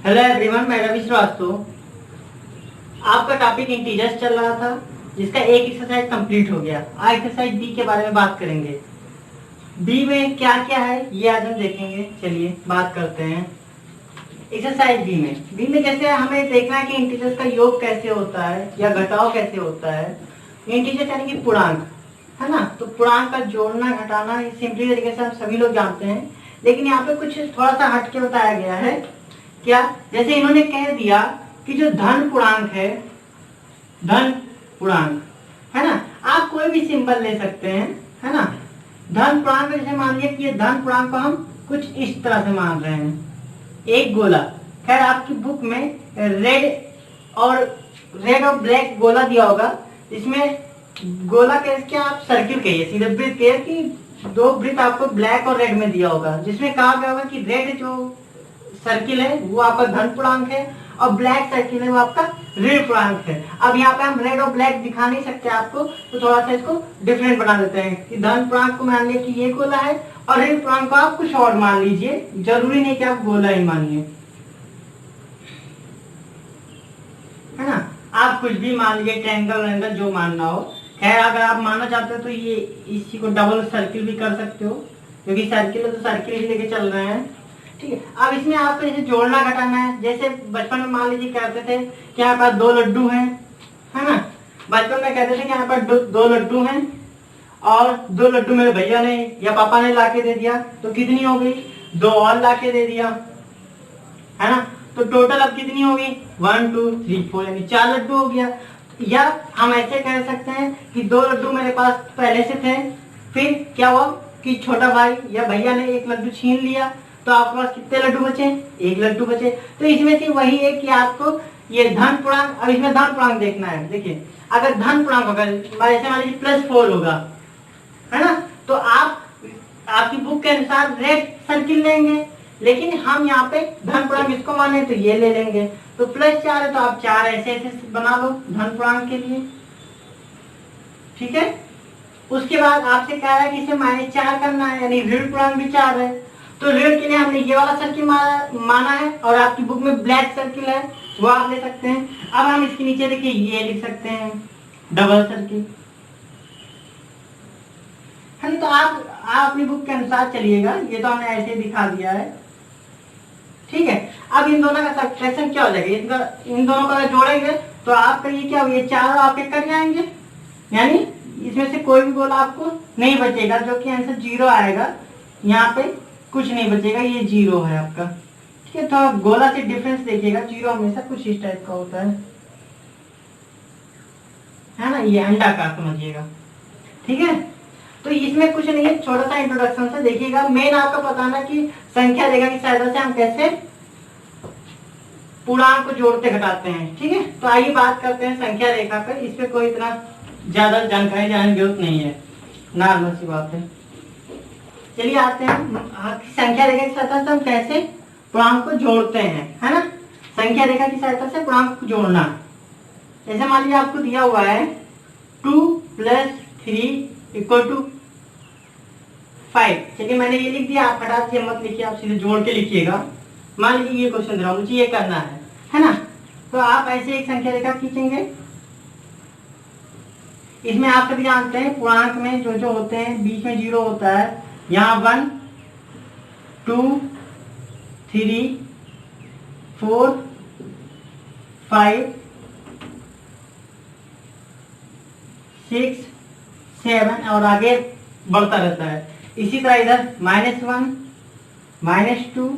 Hello everyone, मैं रवि श्रीवास्तव। आपका topic integers चल रहा था, जिसका एक एक्सरसाइज कंप्लीट हो गया। आज एक्सरसाइज बी के बारे में बात करेंगे। बी में क्या क्या है ये आज हम देखेंगे। चलिए बात करते हैं एक्सरसाइज बी में कैसे हमें देखना है कि इंटीजर्स का योग कैसे होता है या घटाव कैसे होता है। इंटीजर यानी कि पूर्णांक, है ना। तो पूर्णांक का जोड़ना घटाना सिंपली तरीके से हम सभी लोग जानते हैं, लेकिन यहाँ पे कुछ थोड़ा सा हट के बताया गया है। क्या? जैसे इन्होंने कह दिया कि जो धन पूर्णांक है ना, आप कोई भी सिंबल ले सकते हैं, है ना। धन पूर्णांक जैसे मान लिया कि ये धन पूर्णांक को हम कुछ इस तरह से मान रहे हैं, एक गोला। खैर आपकी बुक में रेड और ब्लैक गोला दिया होगा, इसमें गोला कह के आप सर्किल कहिए, सीधे वृत्त कहिए कि दो वृत्त आपको ब्लैक और रेड में दिया होगा, जिसमें कहा गया होगा कि रेड जो सर्किल है वो आपका धन पूर्णांक है और ब्लैक सर्किल है वो आपका ऋण पूर्णांक है। अब यहाँ पे हम रेड और ब्लैक दिखा नहीं सकते आपको, तो थोड़ा सा इसको डिफरेंट बना देते हैं कि धन पूर्णांक को मान लिया कि ये गोला है और ऋण पूर्णांक को आप कुछ और मान लीजिए, जरूरी नहीं कि आप गोला ही मानिए, है ना। आप कुछ भी मान लीजिए, ट्रायंगल जो मानना हो। खैर अगर आप मानना चाहते हो तो ये इसी को डबल सर्किल भी कर सकते हो, क्योंकि सर्किल है तो सर्किल ही लेके चल रहे हैं, ठीक है। अब इसमें आपको जैसे जोड़ना घटाना है, जैसे बचपन में मान लीजिए कहते थे कि यहाँ पर 2 लड्डू हैं, है ना। बचपन में कहते थे कि यहाँ पर 2 लड्डू हैं और 2 लड्डू मेरे भैया ने या पापा ने लाके दे दिया, तो कितनी हो गई? 2 और लाके दे दिया, है ना। तो टोटल अब कितनी होगी? 1 2 3 4 यानी 4 लड्डू हो गया। या हम ऐसे कह सकते हैं कि 2 लड्डू मेरे पास पहले से थे, फिर क्या हुआ कि छोटा भाई या भैया ने 1 लड्डू छीन लिया, तो आपके पास कितने लड्डू बचे? 1 लड्डू बचे। तो इसमें से वही है कि आपको ये धन पूर्णांक, अब इसमें धन पूर्णांक देखना है। देखिए अगर धन पूर्णांक होगा, जैसे मान लीजिए +4 होगा, है ना, तो आप आपकी बुक के अनुसार रेड सर्किल लेंगे, लेकिन हम यहाँ पे धन पूर्णांक इसको माने तो ये ले लेंगे। तो +4 है तो आप 4 ऐसे ऐसे बना लो धन पूर्णांक के लिए, ठीक है। उसके बाद आपसे कह रहा है कि इसे -4 करना है, यानी ऋण पूर्णांक भी 4 है, तो ऋण के लिए हमने ये वाला सर्किल माना है और आपकी बुक में ब्लैक सर्किल है वो आप ले सकते हैं। अब हम इसके नीचे देखिए ये लिख सकते हैं डबल सर्किल, है ना। तो आप अपनी बुक के अनुसार चलिएगा, ये तो हमने ऐसे दिखा दिया है, ठीक है। अब इन दोनों का सब्ट्रैक्शन क्या हो जाएगा? इन दोनों का जोड़ेंगे तो आपका ये क्या हो, ये चारों आपके कट जाएंगे, यानी इसमें से कोई भी गोला आपको नहीं बचेगा, जो कि आंसर 0 आएगा। यहाँ पे कुछ नहीं बचेगा, ये 0 है आपका, ठीक है। तो गोला से डिफरेंस देखिएगा, 0 हमेशा कुछ इस टाइप का होता है ना। ये अंडाकार समझिएगा, ठीक है। तो इसमें कुछ नहीं है, छोटा सा इंट्रोडक्शन से देखिएगा। मेन आपको बताना कि संख्या रेखा की सहायता से हम कैसे पूर्णांक को जोड़ते घटाते हैं, ठीक है। तो आइए बात करते हैं संख्या रेखा पर। इस पे कोई इतना ज्यादा जानकारी जानने की जरूरत नहीं है, नॉर्मल सी बात है। चलिए आते हैं संख्या रेखा की सहायता से हम कैसे पूर्णांक को जोड़ते हैं, है ना। संख्या रेखा की सहायता से पूर्णांक को जोड़ना, जैसे मान लीजिए आपको दिया हुआ है 2 + 3 = 5। चलिए मैंने ये लिख दिया, आप हटा दीजिए, मत लिखिए, आप सीधे जोड़ के लिखिएगा। मान लीजिए ये क्वेश्चन दे रहा हूं, मुझे ये करना है ना। तो आप ऐसे एक संख्या रेखा खींचेंगे। इसमें आप सभी जानते हैं पूर्णांक में जो जो होते हैं बीच में 0 होता है। यहाँ 1 2 3 4 5 6 7 और आगे बढ़ता रहता है। इसी तरह इधर -1 -2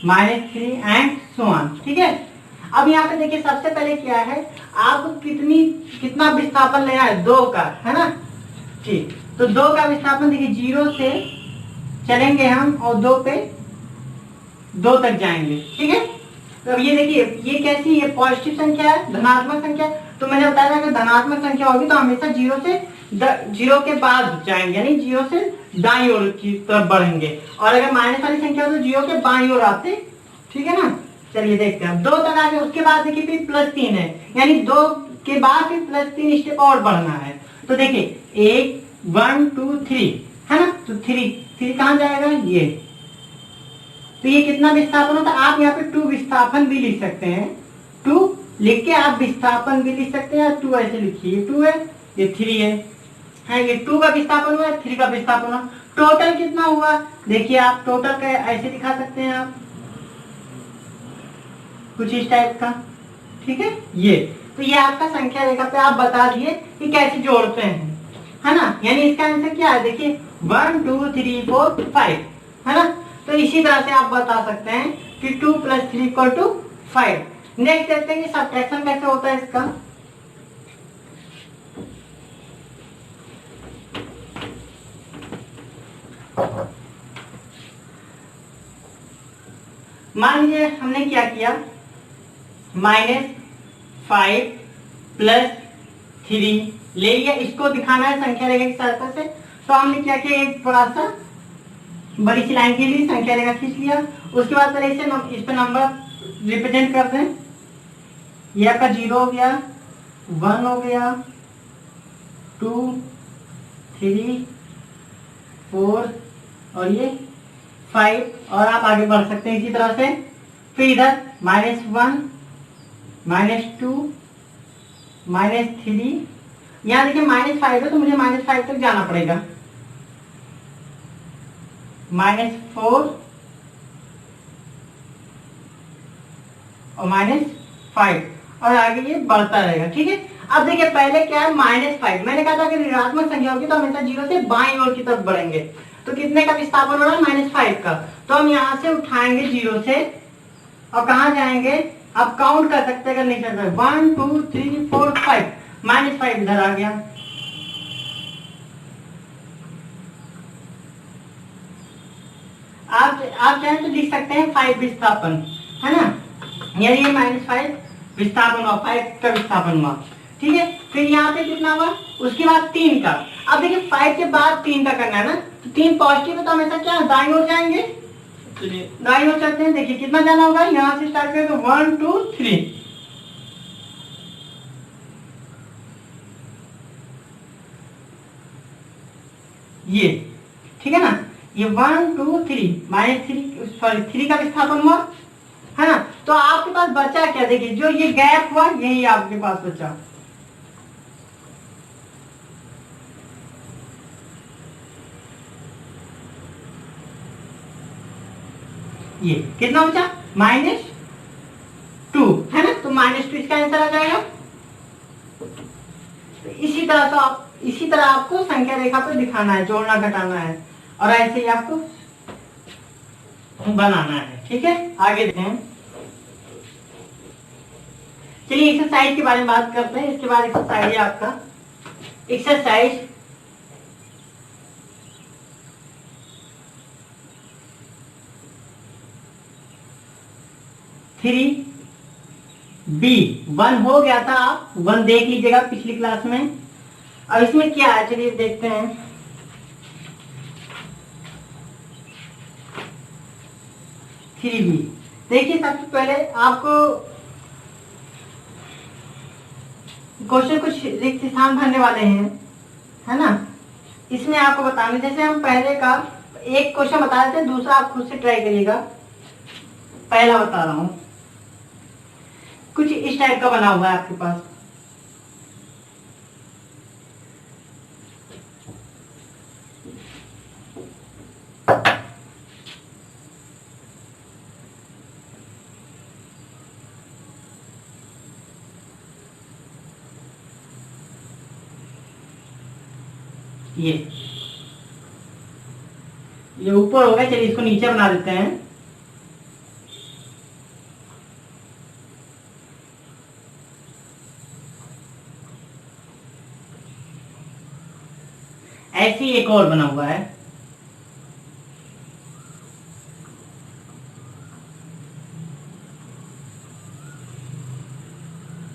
-3 एंड सो ऑन, ठीक है। अब यहाँ पे देखिए सबसे पहले क्या है, आपको कितना विस्थापन लेना है? 2 का, है ना, ठीक। तो 2 का विस्थापन देखिए 0 से चलेंगे हम और 2 तक जाएंगे, ठीक है। तो अब ये देखिए ये कैसी, ये पॉजिटिव संख्या है, धनात्मक संख्या। तो मैंने बताया था कि धनात्मक संख्या होगी तो हमेशा 0 के बाद जाएंगे, यानी 0 से दाईं ओर की तरफ बढ़ेंगे, और अगर माइनस वाली संख्या हो तो 0 के बाईं ओर आते, ठीक है ना। चलिए देखते हैं 2 तक आगे, उसके बाद देखिए फिर +3 है, यानी 2 के बाद फिर +3 स्टेप और बढ़ना है। तो देखिए 1 2 3, है ना। तो 3 कहाँ जाएगा? ये तो ये कितना विस्थापन होता है, आप यहाँ पे 2 विस्थापन भी लिख सकते हैं, 2 लिख के आप विस्थापन भी लिख सकते हैं, 2 ऐसे लिखिए, ये 2 है, ये 3 है, ये 2 का विस्थापन हुआ, 3 का विस्थापन हुआ, टोटल कितना हुआ, देखिए आप टोटल का ऐसे दिखा सकते हैं आप कुछ इस टाइप का, ठीक है। ये तो ये आपका संख्या रेखा पे आप बता दिए कि कैसे जोड़ते हैं, है ना। यानी इसका आंसर क्या है, देखिए 1 2 3 4 5, है ना। तो इसी तरह से आप बता सकते हैं कि 2 + 3 = 5। नेक्स्ट देखते हैं कि सब्ट्रैक्शन कैसे होता है इसका। मान लीजिए हमने क्या किया, -5 + 3 ले लिया, इसको दिखाना है संख्या रेखा की सहायता से। तो हमने क्या किया, एक थोड़ा सा बड़ी सी लाइन के लिए संख्या रेखा खींच लिया, उसके बाद पहले इस पे नंबर रिप्रेजेंट कर दें। ये आपका 0 हो गया, 1 हो गया, 2 3 4 और ये 5, और आप आगे बढ़ सकते हैं इसी तरह से। फिर इधर -1 -2 -3, यहाँ देखिए -5 है तो मुझे -5 तक जाना पड़ेगा, -4 और -5, और आगे ये बढ़ता रहेगा, ठीक है। अब देखिए पहले क्या है, -5, मैंने कहा था कि ऋणात्मक संख्या होगी तो हमेशा 0 से बाईं ओर की तरफ बढ़ेंगे। तो कितने का विस्थापन हो रहा है, -5 का। तो हम यहाँ से उठाएंगे 0 से और कहाँ जाएंगे, आप काउंट कर सकते हैं अगर नहीं कर सकते, 1 2 3 4 5, -5 इधर आ गया। आप चाहें तो लिख सकते हैं 5 विस्थापन, है ना। यानी ये -5 विस्थापन हुआ, 5 का विस्थापन हुआ, ठीक है। फिर यहाँ पे कितना हुआ, उसके बाद 3 का। अब देखिए 5 के बाद 3 का करना है ना, तो 3 पॉजिटिव है तो हमेशा क्या दाईं ओर जाएंगे, दाईं ओर चलते हैं। देखिए कितना जाना होगा, यहाँ से स्टार्ट करेंगे 1 2 3, ये ठीक है ना। ये 1 2 3 -3 सॉरी 3 का विस्थापन हुआ, है ना। तो आपके पास बचा क्या, देखिए जो ये गैप हुआ यही आपके पास बचा, ये कितना बचा, -2, है ना। तो -2 इसका आंसर आ जाएगा। तो इसी तरह आपको संख्या रेखा पे दिखाना है, जोड़ना घटाना है, और ऐसे ही आपको बनाना है, ठीक है। आगे देखते हैं, चलिए एक्सरसाइज के बारे में बात करते हैं। इसके बाद एक्सरसाइज है आपका एक्सरसाइज 3B1 हो गया था, आप 1 देख लीजिएगा पिछली क्लास में। अब इसमें क्या है, चलिए देखते हैं। थ्री बी, देखिए सबसे पहले आपको क्वेश्चन कुछ रिक्त स्थान भरने वाले हैं, है ना। इसमें आपको बताना, जैसे हम पहले का एक क्वेश्चन बता रहे थे, दूसरा आप खुद से ट्राई करिएगा। पहला बता रहा हूं, कुछ इस टाइप का बना हुआ है आपके पास। ये ऊपर हो गया, चलिए इसको नीचे बना देते हैं। ऐसे ही एक और बना हुआ है,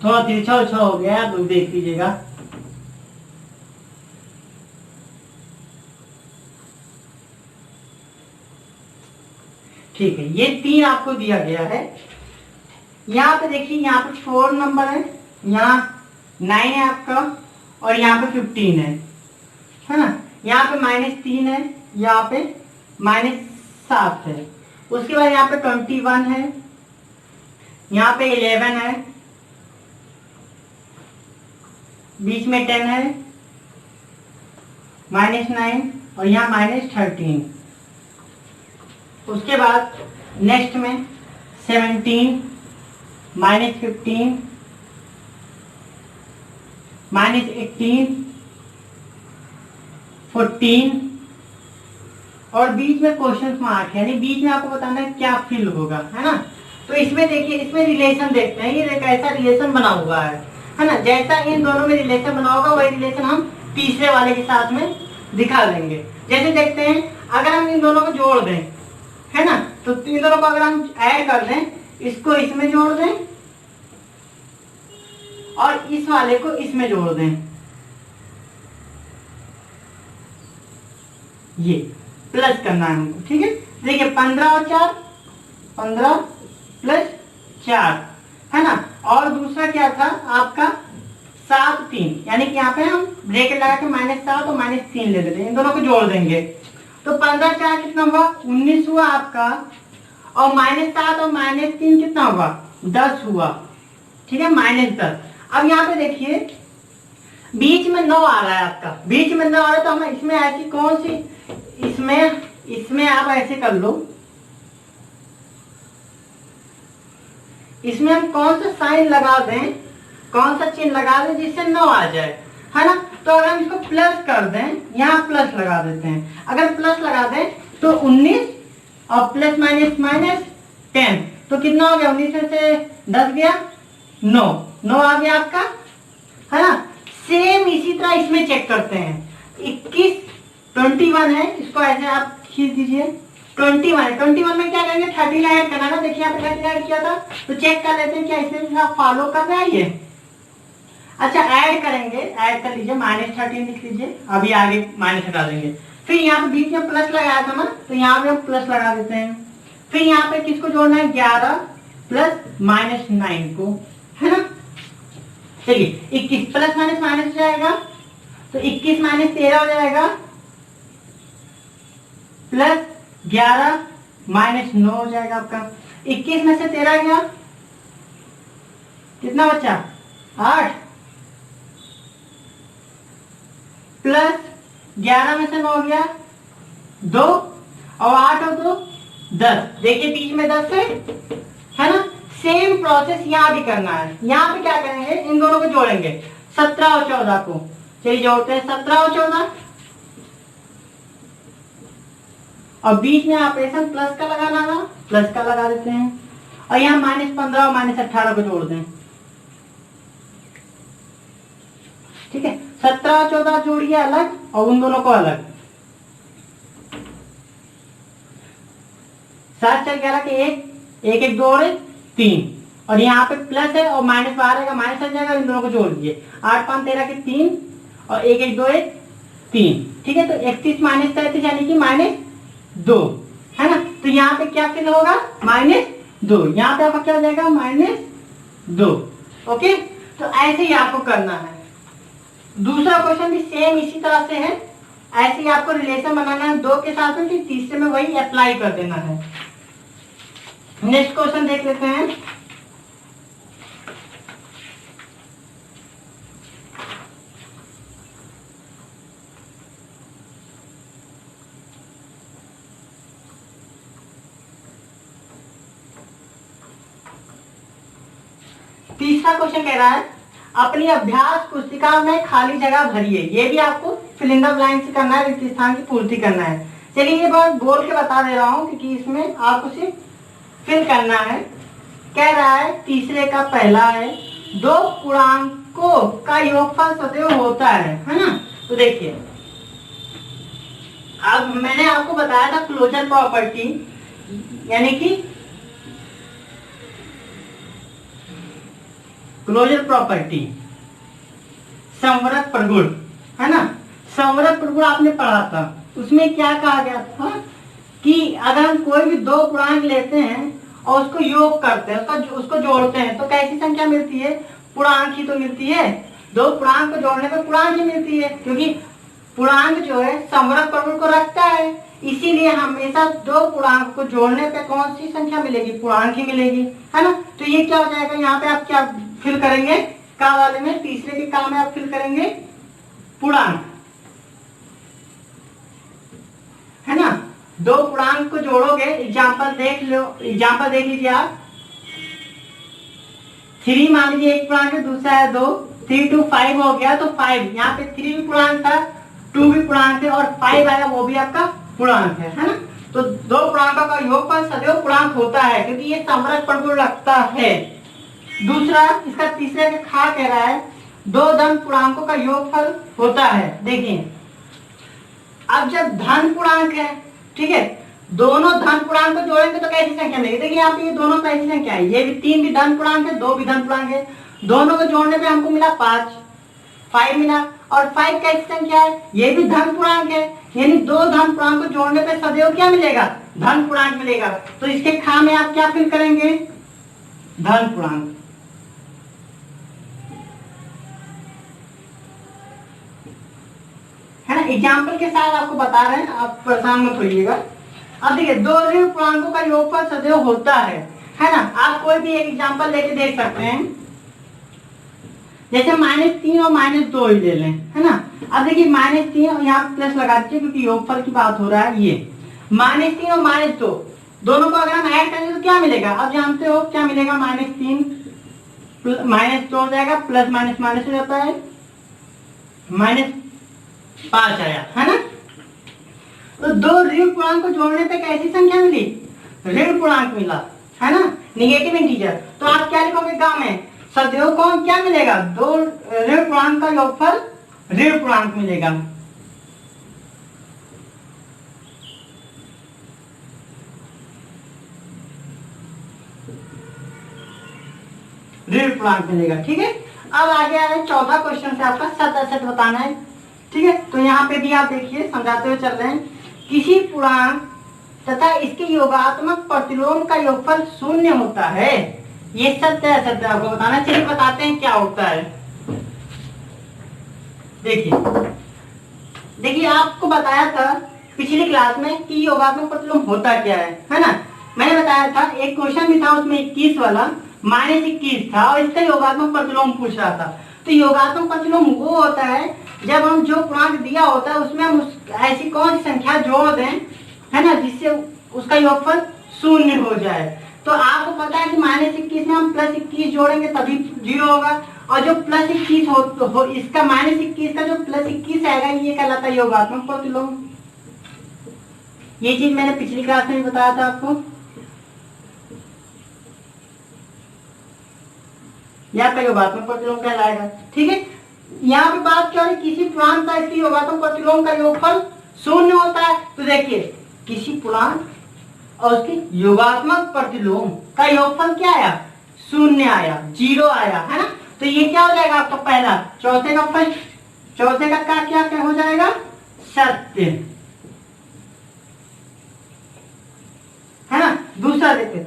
थोड़ा तिरछा उछा हो गया, तो देख लीजिएगा। ठीक है, ये 3 आपको दिया गया है। यहाँ पे देखिए, यहाँ पे 4 नंबर है, यहाँ 9 है आपका, और यहाँ पे 15 है ना। यहाँ पे -3 है, यहाँ पे -7 है। उसके बाद यहाँ पे 21 है, यहाँ पे 11 है, बीच में 10 है, -9 और यहाँ -13। उसके बाद नेक्स्ट में 17, -15, -18, 14 और बीच में क्वेश्चन मार्क, यानी बीच में आपको बताना है क्या फिल होगा, है ना। तो इसमें देखिए, इसमें रिलेशन देखते हैं, ये कैसा रिलेशन बना हुआ है ना। जैसा इन दोनों में रिलेशन बना होगा वही रिलेशन हम तीसरे वाले के साथ में दिखा देंगे। जैसे देखते हैं, अगर हम इन दोनों को जोड़ दें, है ना, तो इन दोनों को अगर हम ऐड कर दें, इसको इसमें जोड़ दें और इस वाले को इसमें जोड़ दें, ये प्लस करना है हमको, ठीक है। देखिए 15 और 4, 15 प्लस 4, है ना। और दूसरा क्या था आपका 7, 3, यानी कि यहाँ पे हम ब्रैकेट लगा के -7 और -3 ले लेते हैं, इन दोनों को जोड़ देंगे। तो 15 4 कितना हुआ, 19 हुआ आपका, और -7 और -3 कितना हुआ, 10 हुआ, ठीक है, -10। अब यहाँ पे देखिए बीच में 9 आ रहा है आपका, बीच में 9 आ रहा है, तो हम इसमें ऐसी कौन सी, इसमें आप ऐसे कर लो, इसमें हम कौन सा साइन लगा दें, कौन सा चिन्ह लगा दें जिससे 9 आ जाए, है ना। तो अगर हम इसको प्लस कर दें, यहाँ प्लस लगा देते हैं, अगर प्लस लगा दें तो 19 और प्लस माइनस 10, तो कितना हो गया, 19 में से 10 गया, 9 आ गया आपका, है ना। सेम इसी तरह इसमें चेक करते हैं, 21 21 है, इसको ऐसे आप खींच दीजिए, 21 में क्या करेंगे, 13 ऐड करना ना। देखिए यहाँ पे 13 ऐड किया था, तो चेक कर लेते हैं क्या इसमें भी आप फॉलो कर रहे हैं ये। अच्छा ऐड करेंगे, ऐड कर लीजिए, -13 लिख लीजिए, अभी आगे माइनस हटा देंगे। फिर यहाँ पे बीच में प्लस लगाया था ना, तो यहाँ पे हम प्लस लगा देते हैं। फिर यहाँ पे किसको जोड़ना है, 11 प्लस -9 को, है ना। चलिए 21 प्लस माइनस हो जाएगा, तो 21 - 13 हो जाएगा, प्लस 11 - 9 हो जाएगा आपका। 21 में से 13 गया, कितना बचा, 8, प्लस 11 में से 9 गया, 2, और 8 और 2 10। देखिए बीच में 10 है ना। सेम प्रोसेस यहाँ भी करना है। यहाँ पे क्या करेंगे, इन दोनों को जोड़ेंगे, 17 और 14 को। चलिए जोड़ते हैं 17 और 14, और बीच में ऑपरेशन प्लस का लगाना था, प्लस का लगा देते हैं, और यहाँ -15 और -18 को जोड़ दें, ठीक है। 17 और 14 जोड़िए अलग और उन दोनों को अलग, 7 4 11 के 1 1 2 और 3, और यहाँ पे प्लस है और माइनस बाहर आएगा, माइनस आ जाएगा, इन दोनों को जोड़ दीजिए, 8 5 13 के 3 और 1 1 2 1 3, ठीक है। तो 31 - 33 यानी कि -2, है ना। तो यहाँ पे क्या फिल होगा, -2, यहाँ पे आपका क्या हो जाएगा, -2। ओके, तो ऐसे ही आपको करना है। दूसरा क्वेश्चन भी सेम इसी तरह से है, ऐसे ही आपको रिलेशन बनाना है 2 के साथ में, फिर तीसरे में वही अप्लाई कर देना है। नेक्स्ट क्वेश्चन देख लेते हैं। तीसरा क्वेश्चन कह रहा है, अपनी अभ्यास पुस्तिका में खाली जगह भरिए। ये भी आपको फिल इन द ब्लैंक से करना है, रिक्त स्थान की पूर्ति करना है। चलिए ये बात बोल के बता दे रहा हूँ, क्योंकि इसमें आपको सिर्फ फिल करना है। कह रहा है तीसरे का पहला है, 2 पूर्णांकों का योगफल सदैव होता है ना। तो देखिए अब मैंने आपको बताया था क्लोजर प्रॉपर्टी, यानी कि क्लोजर प्रॉपर्टी संवरक प्रगुण, है ना। संवरक प्रगुण आपने पढ़ा था, उसमें क्या कहा गया था कि अगर हम कोई भी 2 पूर्णांक लेते हैं और उसको योग करते हैं, उसको जोड़ते हैं, तो कैसी संख्या मिलती है, पूर्णांक ही तो मिलती है। 2 पूर्णांक को जोड़ने पर पूर्णांक ही मिलती है, क्योंकि पूर्णांक जो है संवरक प्रगुण को रखता है। इसीलिए हमेशा दो पूर्णांक को जोड़ने पे कौन सी संख्या मिलेगी, पूर्णांक ही मिलेगी, है ना। तो ये क्या हो जाएगा, यहाँ पे आप क्या फिल करेंगे, का वाले में, तीसरे के का में आप फिल करेंगे पूर्णांक, है ना। दो पूर्णांक को जोड़ोगे, एग्जाम्पल देख लो, एग्जाम्पल देख लीजिए आप। 3 मान लीजिए एक पूर्णांक है, दूसरा है 2, 3 2 5 हो गया, तो 5 यहाँ पे 3 भी पूर्णांक था, 2 भी पूर्णांक है, और 5 आया वो भी आपका पूर्णांक है ना। तो दो पूर्णांकों का योगफल सदैव पूर्णांक होता है, क्योंकि ये समरस परिपूर्ण रखता है। दूसरा, इसका तीसरे का खा कह रहा है दो धन पूर्णांकों का योगफल होता है। देखिए अब जब धन पूर्णांक है, ठीक है, दोनों धन पूर्णांक को जोड़ेंगे तो कैसी संख्या मिलेगी, देखिए यहाँ पे ये दोनों कैसी संख्या है, ये भी 3 भी धन पूर्णांक है, 2 भी धन पूर्णांक है, दोनों को जोड़ने पे हमको मिला 5 मिला, और 5 कैसी संख्या है, ये भी धन पूर्णांक है, यानी दो धन पूर्णांक को जोड़ने पे सदैव क्या मिलेगा, धन पूर्णांक मिलेगा। तो इसके खा में आप क्या फिल करेंगे, धन पूर्णांक, है ना। एग्जाम्पल के साथ आपको बता रहे हैं, आप परेशान मत होइएगा। अब देखिए दो ऋण पूर्णांकों का योगफल सदैव होता है ना। आप कोई भी एक एग्जाम्पल लेके देख सकते हैं, जैसे -3 और -2 ही ले लें, है ना। अब देखिए -3 और यहाँ प्लस लगा दीजिए, क्योंकि योगफल की बात हो रहा है। ये -3 और -2 दोनों को अगर हम ऐड करेंगे तो क्या मिलेगा, अब जानते हो क्या मिलेगा, -3 -2 हो जाएगा, प्लस माइनस माइनस हो जाता है, -5 आया, है ना। तो दो ऋण पूर्णांक को जोड़ने पे कैसी संख्या मिली, ऋण पूर्णांक मिला, है ना, निगेटिव इंटीजर। तो आप क्या लिखोगे गांव में, सदैव कौन क्या मिलेगा, दो ऋण पूर्णांक का योगफल ऋण पूर्णांक मिलेगा। ऋण पूर्णांक मिलेगा, ठीक है। अब आगे आ रहे चौथा क्वेश्चन से आपका सत असत बताना है, ठीक है। तो यहाँ पे भी आप देखिए समझाते हुए चल रहे हैं, किसी पूर्णांक तथा इसके योगात्मक प्रतिलोम का योगफल 0 होता है, ये सत्य है असत्य आपको बताना। चलिए बताते हैं क्या होता है। देखिए आपको बताया था पिछली क्लास में कि योगात्मक प्रतिलोम होता क्या है ना। मैंने बताया था एक क्वेश्चन भी था उसमें 21 वाला, -21 था, और इसका योगात्मक प्रतिलोम पूछ रहा था। तो योगात्मक प्रतिलोम वो होता है जब हम जो पूर्णांक दिया होता है उसमें हम ऐसी कौन सी संख्या जोड़ दें, है ना, जिससे उसका योगफल 0 हो जाए। तो आपको पता है कि -21 में हम +21 जोड़ेंगे तभी 0 होगा, और जो +21 हो इसका -21 का जो +21 आएगा ये कहलाता है योगात्मक प्रतिलोम। ये चीज मैंने पिछली क्लास में भी बताया था आपको, यह आपका योगात्मक प्रतिलोम कहलाएगा, ठीक है। यहाँ पे बात क्या है, किसी पूर्णांक का इसकी योगात्मक प्रतिलोम का योगफल 0 होता है। तो देखिए किसी पूर्णांक और उसकी योगात्मक प्रतिलोम का योगफल क्या आया, 0 आया, 0 आया, है ना। तो ये क्या हो जाएगा आपका पहला, चौथे का फर्स्ट, चौथे का क्या हो जाएगा, सत्य, है ना। दूसरा देखिए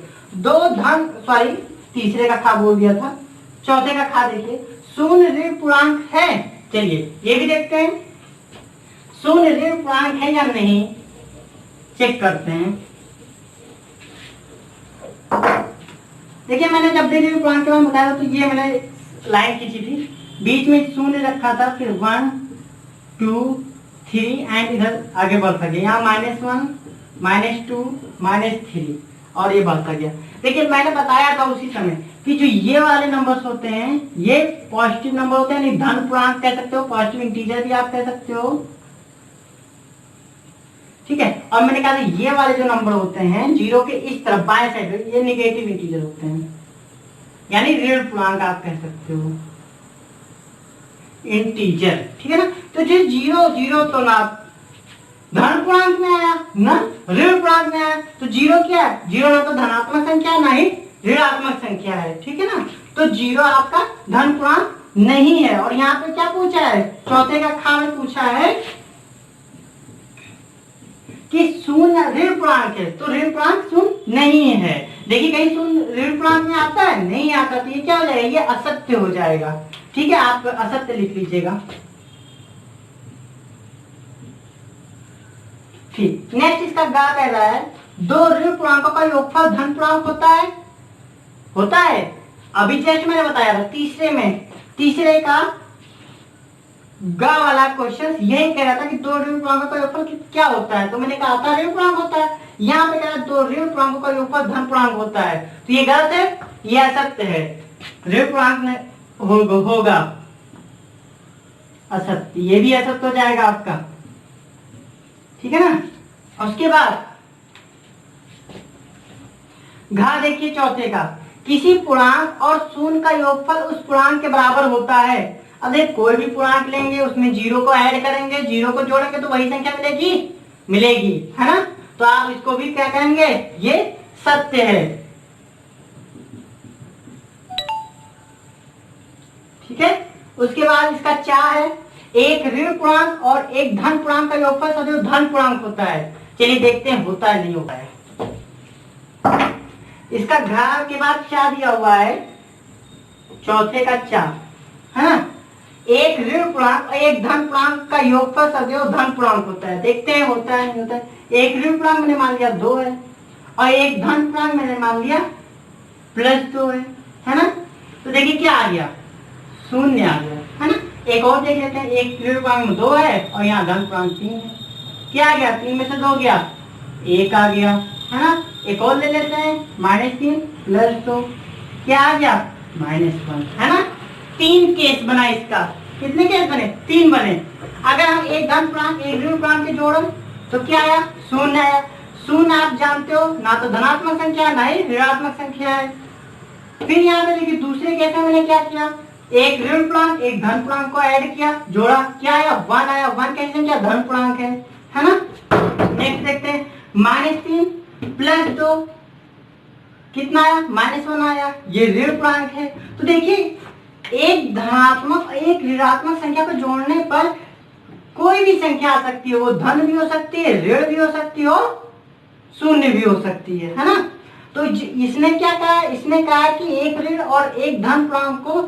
तीसरे का खा बोल दिया था, चौथे का खा देखिए 0 ऋण पूर्णांक है। चलिए ये भी देखते हैं 0 ऋण पूर्णांक है या नहीं, चेक करते हैं। देखिए मैंने जब भी ऋण पूर्णांक के बारे में बताया था तो ये मैंने लाइन खींची थी, बीच में 0 रखा था, फिर 1 2 3 एंड इधर आगे बढ़ता गया, यहाँ -1 -2 -3 और ये बढ़ता गया। देखिए मैंने बताया था उसी समय कि जो ये वाले नंबर्स होते हैं ये पॉजिटिव नंबर होते हैं, धन पूर्णांक कह सकते हो, पॉजिटिव इंटीजर भी आप कह सकते हो, ठीक है। और मैंने कहा था ये वाले जो नंबर होते हैं 0 के इस तरफ बाएं साइड ये नेगेटिव इंटीजर होते हैं, यानी ऋण पूर्णांक आप कह सकते हो, इंटीजर, ठीक है ना। तो जो 0 0 तो ना धन पूर्णांक में आया ना ऋण पूर्णांक में आया, तो 0 क्या है, 0 ना तो धनात्मक संख्या है ना ही ऋणात्मक संख्या है, ठीक है ना। तो 0 आपका धन पूर्णांक नहीं है। और यहाँ पे क्या पूछा है, चौथे का खा में पूछा है कि 0 ऋण पूर्णांक है, तो ऋण पूर्णांक 0 नहीं है। देखिए कहीं 0 ऋण पूर्णांक में आता है, नहीं आता, तो ये क्या हो जाएगा, ये असत्य हो जाएगा, ठीक है। आप असत्य लिख लीजिएगा। ठीक, नेक्स्ट इसका गा कह रहा है दो ऋण पूर्णांकों का योगफल धन पूर्णांक होता है। अभी जस्ट मैंने बताया था तीसरे का गा वाला क्वेश्चन यही कह रहा था कि दो ऋण पूर्णांकों का योगफल क्या होता है, तो मैंने कहा था ऋण पूर्णांक होता है। यहाँ पे कह रहा है दो ऋण पूर्णांकों का योगफल धन पूर्णांक होता है, तो ये गलत है, ये असत्य है। ऋण पूर्णांक होगा असत्य, ये भी असत्य हो जाएगा आपका, ठीक है ना। उसके बाद घा देखिए चौथे का, किसी पूर्णांक और शून्य का योगफल उस पूर्णांक के बराबर होता है। अब देख कोई भी पूर्णांक लेंगे उसमें जीरो को ऐड करेंगे, जीरो को जोड़ेंगे तो वही संख्या मिलेगी, है ना। तो आप इसको भी क्या कहेंगे, ये सत्य है, ठीक है। उसके बाद इसका चा है, एक ऋण पूर्णांक और एक धन पूर्णांक का योगफल सदैव धन पूर्णांक होता है। चलिए देखते हैं होता है नहीं होता है। इसका घा के बाद चा दिया हुआ है, चौथे का चा, है ना। एक ऋण पूर्णांक और एक धन पूर्णांक का योगफल सदैव धन पूर्णांक होता है। देखते हैं होता है नहीं होता है। एक ऋण पूर्णांक मैंने मान लिया 2 है और एक धन पूर्णांक मैंने मान लिया +2 है ना। तो देखिए क्या आ गया, शून्य आ गया, है ना। एक और देख लेते हैं, एक ऋण पूर्णांक में 2 है और यहाँ धन पूर्णांक 3 है। क्या आ गया, 3 में से 2 गया, 1 आ गया, है ना। एक और ले लेते हैं, -3 + 2 क्या आ गया, -1, है ना। 3 केस बना इसका, कितने केस बने, 3 बने। अगर हम एक धन पूर्णांक एक ऋण पूर्णांक के जोड़ो तो क्या आया, शून्य आया। शून्य आप जानते हो ना तो धनात्मक संख्या ना ही ऋणात्मक संख्या है। फिर यहाँ पे देखिए दूसरे केस में मैंने क्या किया, एक ऋण पूर्णांक एक धन पूर्णांक को ऐड किया, जोड़ा, क्या आया, 1 आया। 1 कैसी संख्या, धन पूर्णांक है ना। नेक्स्ट देखते हैं, -3 + 2 कितना आया, -1 आया, ये ऋण पूर्णांक है। तो देखिए एक धनात्मक एक ऋणात्मक संख्या को जोड़ने पर कोई भी संख्या आ सकती है, वो धन भी हो सकती है, ऋण भी हो सकती है और शून्य भी हो सकती है ना। तो इसने क्या कहा, इसने कहा कि एक ऋण और एक धन पूर्णांकों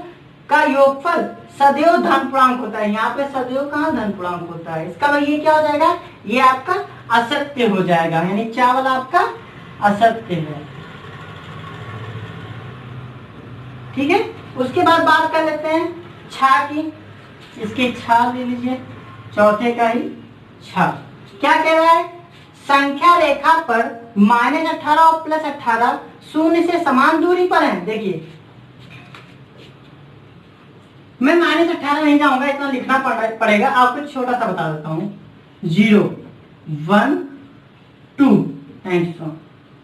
का योगफल सदैव धन पूर्णांक होता है। यहाँ पे सदैव कहाँ धन पूर्णांक होता है, इसका मतलब ये क्या हो जाएगा, ये आपका असत्य हो जाएगा, यानी चावल आपका असत्य है, ठीक है। उसके बाद बात कर लेते हैं छा की, इसके छा ले लीजिए, चौथे का ही छा। क्या कह रहा है, संख्या रेखा पर -18 और +18 शून्य से समान दूरी पर है। देखिए मैं -18 नहीं जाऊंगा, इतना लिखना पड़ेगा, आपको छोटा सा बता देता हूँ, 0 1 2 एंड सो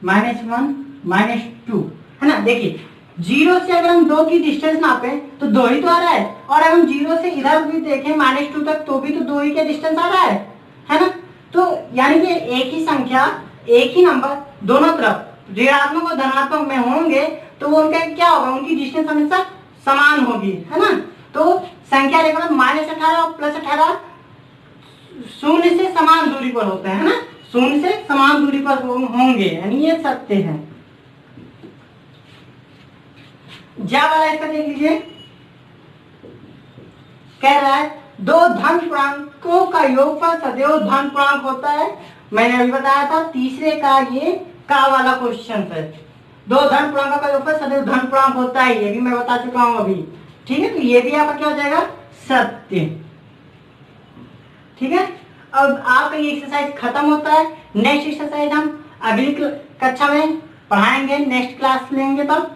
-1 -2, है ना। देखिए 0 से अगर हम 2 की डिस्टेंस नापे तो 2 ही तो आ रहा है, और अगर हम 0 से इधर भी देखें -2 तक तो भी तो 2 ही का डिस्टेंस आ रहा है ना। तो यानी कि एक ही संख्या एक ही नंबर दोनों तरफ ऋणात्मक और धनात्मक में होंगे तो वो उनका क्या होगा, उनकी डिस्टेंस हमेशा समान होगी, है ना। तो संख्या रेखा में -18 और +18 शून्य से समान दूरी पर होते हैं, है ना, शून्य से समान दूरी पर होंगे, यानी ये सत्य है। जा वाला इसका देख लीजिए, कह रहा है दो धन पूर्णांकों का योगफल सदैव धन पूर्णांक होता है। मैंने अभी बताया था तीसरे का ये का वाला क्वेश्चन है, दो धन पूर्णांकों का योगफल सदैव धन पूर्णांक होता है, ये भी मैं बता चुका हूं अभी, ठीक है। तो ये भी आपका क्या हो जाएगा, सत्य, ठीक है। अब आपका ये एक्सरसाइज खत्म होता है। नेक्स्ट एक्सरसाइज हम अगली कक्षा में पढ़ाएंगे, नेक्स्ट क्लास लेंगे तब।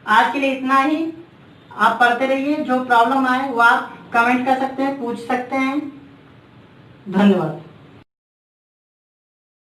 आज के लिए इतना ही, आप पढ़ते रहिए, जो प्रॉब्लम आए वो आप कमेंट कर सकते हैं, पूछ सकते हैं। धन्यवाद।